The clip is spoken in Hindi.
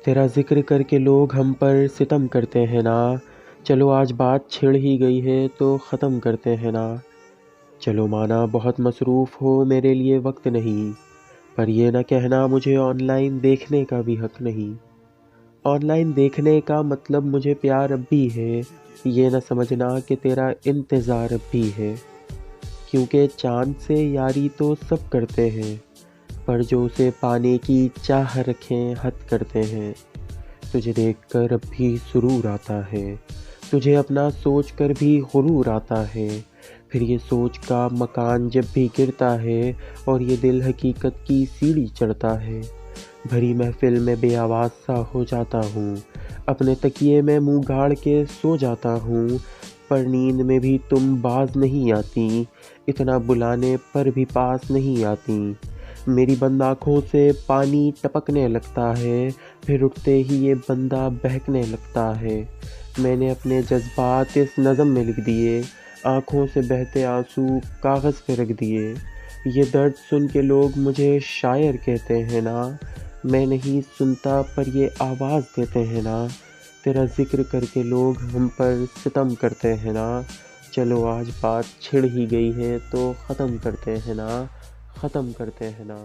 तेरा ज़िक्र करके लोग हम पर सितम करते हैं ना। चलो आज बात छिड़ ही गई है तो ख़त्म करते हैं ना। चलो माना बहुत मसरूफ़ हो, मेरे लिए वक्त नहीं, पर ये न कहना मुझे ऑनलाइन देखने का भी हक नहीं। ऑनलाइन देखने का मतलब मुझे प्यार अब भी है, ये न समझना कि तेरा इंतज़ार अब भी है। क्योंकि चाँद से यारी तो सब करते हैं, पर जो उसे पाने की चाह रखें हद करते हैं। तुझे देखकर अब भी सुरूर आता है, तुझे अपना सोचकर भी गुरूर आता है। फिर ये सोच का मकान जब भी गिरता है और ये दिल हकीकत की सीढ़ी चढ़ता है। भरी महफिल में बेआवाज़ सा हो जाता हूँ, अपने तकिए में मुँह गाड़ के सो जाता हूँ। पर नींद में भी तुम बाज नहीं आती, इतना बुलाने पर भी पास नहीं आती। मेरी बंद आँखों से पानी टपकने लगता है, फिर उठते ही ये बंदा बहकने लगता है। मैंने अपने जज़्बात इस नज़म में लिख दिए, आँखों से बहते आँसू कागज़ पे रख दिए। ये दर्द सुन के लोग मुझे शायर कहते हैं ना, मैं नहीं सुनता पर ये आवाज़ देते हैं ना। तेरा ज़िक्र करके लोग हम पर सितम करते हैं ना। चलो आज बात छिड़ ही गई है तो ख़त्म करते हैं ना, ख़त्म करते हैं ना।